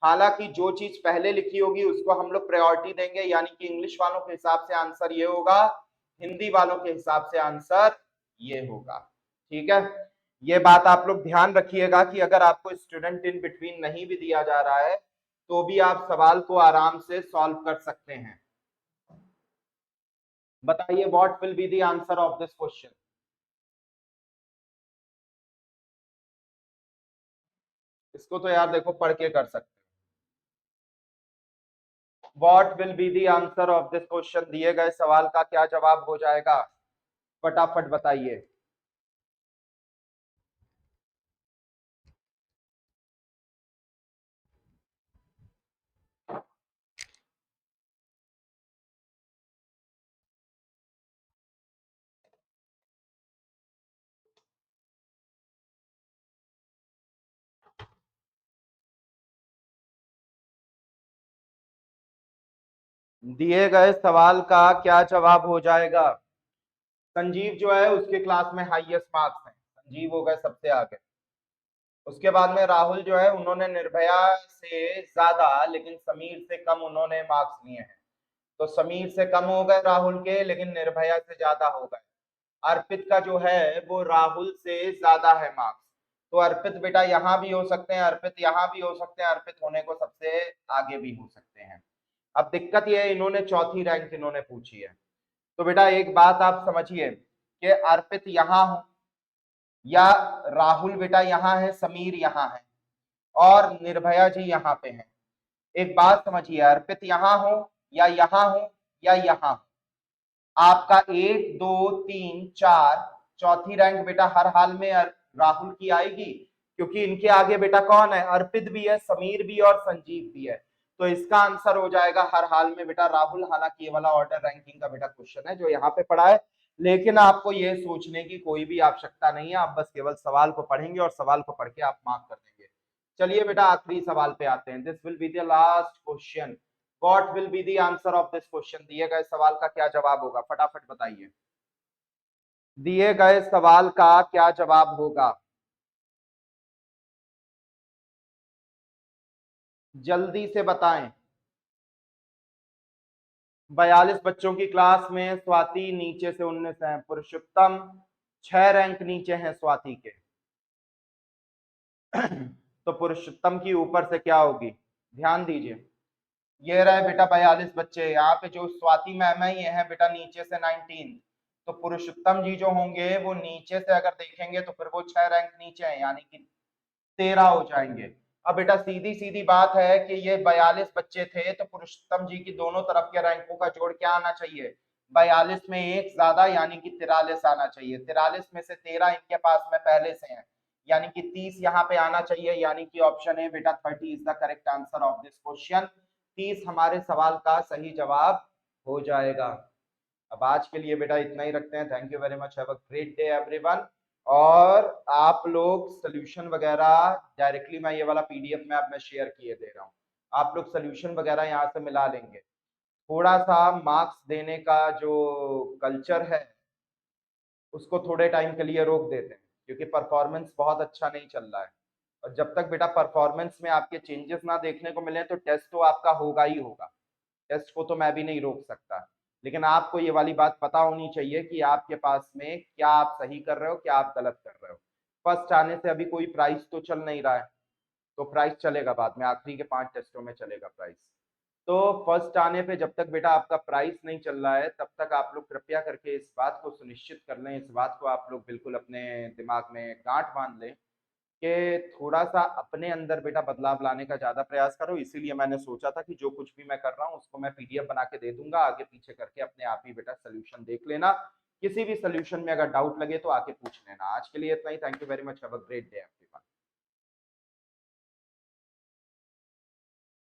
हालांकि जो चीज पहले लिखी होगी उसको हम लोग प्रायोरिटी देंगे, यानी कि इंग्लिश वालों के हिसाब से आंसर ये होगा, हिंदी वालों के हिसाब से आंसर ये होगा। ठीक है, ये बात आप लोग ध्यान रखिएगा कि अगर आपको स्टूडेंट इन बिटवीन नहीं भी दिया जा रहा है तो भी आप सवाल को आराम से सॉल्व कर सकते हैं। बताइए, what will be the answer of this question? इसको तो यार देखो पढ़ के कर सकते हो। What will be the answer of this question? दिए गए सवाल का क्या जवाब हो जाएगा? फटाफट बताइए। दिए गए सवाल का क्या जवाब हो जाएगा? संजीव जो है उसके क्लास में हाईएस्ट मार्क्स हैं, संजीव हो गए सबसे आगे। उसके बाद में राहुल जो है उन्होंने निर्भया से ज्यादा लेकिन समीर से कम उन्होंने मार्क्स लिए हैं। तो समीर से कम हो गए राहुल के, लेकिन निर्भया से ज्यादा हो गए। अर्पित का जो है वो राहुल से ज्यादा है मार्क्स। तो अर्पित बेटा यहाँ भी हो सकते हैं, अर्पित यहाँ भी हो सकते हैं, अर्पित होने को सबसे आगे भी हो सकते हैं। अब दिक्कत यह है इन्होंने चौथी रैंक इन्होंने पूछी है। तो बेटा एक बात आप समझिए कि अर्पित यहाँ हो या राहुल बेटा यहाँ है, समीर यहाँ है और निर्भया जी यहाँ पे हैं। एक बात समझिए, अर्पित यहाँ हो या यहाँ हो या यहाँ हो, आपका 1 2 3 4 चौथी रैंक बेटा हर हाल में राहुल की आएगी, क्योंकि इनके आगे बेटा कौन है? अर्पित भी है, समीर भी और संजीव भी है। तो इसका आंसर हो जाएगा हर हाल में बेटा राहुल। हालांकि ये वाला ऑर्डर रैंकिंग का बेटा क्वेश्चन है जो यहाँ पे पढ़ा है, लेकिन आपको ये सोचने की कोई भी आवश्यकता नहीं है, आप बस केवल सवाल को पढ़ेंगे और सवाल को पढ़ के आप मार्क कर देंगे। चलिए बेटा आखिरी सवाल पे आते हैं। This will be the last question. What will be the answer of this question? दिए गए सवाल का क्या जवाब होगा, फटाफट बताइए। दिए गए सवाल का क्या जवाब होगा? जल्दी से बताएं। 42 बच्चों की क्लास में स्वाति नीचे से 19 है, पुरुषोत्तम 6 रैंक नीचे हैं स्वाति के। तो पुरुषोत्तम की ऊपर से क्या होगी? ध्यान दीजिए, ये रहे बेटा 42 बच्चे। यहाँ पे जो स्वाति मैम है ये है बेटा नीचे से 19। तो पुरुषोत्तम जी जो होंगे वो नीचे से अगर देखेंगे तो फिर वो 6 रैंक नीचे हैं, यानी कि 13 हो जाएंगे। अब बेटा सीधी सीधी बात है कि ये 42 बच्चे थे, तो पुरुषोत्तम जी की दोनों तरफ के रैंकों का जोड़ क्या आना चाहिए? 42 में एक ज्यादा यानी कि 43 आना चाहिए। 43 में से 13 इनके पास में पहले से हैं, यानी कि 30 यहाँ पे आना चाहिए, यानी कि ऑप्शन है बेटा 30 is the correct answer of this question. 30 हमारे सवाल का सही जवाब हो जाएगा। अब आज के लिए बेटा इतना ही रखते हैं। Thank you very much, have a great day everyone. और आप लोग सोल्यूशन वगैरह डायरेक्टली मैं ये वाला पीडीएफ में अब मैं शेयर किए दे रहा हूँ, आप लोग सोल्यूशन वगैरह यहाँ से मिला लेंगे। थोड़ा सा मार्क्स देने का जो कल्चर है उसको थोड़े टाइम के लिए रोक देते हैं, क्योंकि परफॉर्मेंस बहुत अच्छा नहीं चल रहा है। और जब तक बेटा परफॉर्मेंस में आपके चेंजेस ना देखने को मिले तो टेस्ट तो आपका होगा ही होगा, टेस्ट को तो मैं भी नहीं रोक सकता। लेकिन आपको ये वाली बात पता होनी चाहिए कि आपके पास में क्या आप सही कर रहे हो, क्या आप गलत कर रहे हो। फर्स्ट आने से अभी कोई प्राइस तो चल नहीं रहा है, तो प्राइस चलेगा बाद में, आखिरी के 5 टेस्टों में चलेगा प्राइस। तो फर्स्ट आने पे जब तक बेटा आपका प्राइस नहीं चल रहा है तब तक आप लोग कृपया करके इस बात को सुनिश्चित कर लें, इस बात को आप लोग बिल्कुल अपने दिमाग में गांठ बांध लें कि थोड़ा सा अपने अंदर बेटा बदलाव लाने का ज्यादा प्रयास करो। इसीलिए मैंने सोचा था कि जो कुछ भी मैं कर रहा हूँ उसको मैं पीडीएफ बना के दे दूंगा, आगे पीछे करके अपने आप ही बेटा सोल्यूशन देख लेना। किसी भी सोल्यूशन में अगर डाउट लगे तो आके पूछ लेना। आज के लिए इतना ही। Thank you very much, have a great day everyone.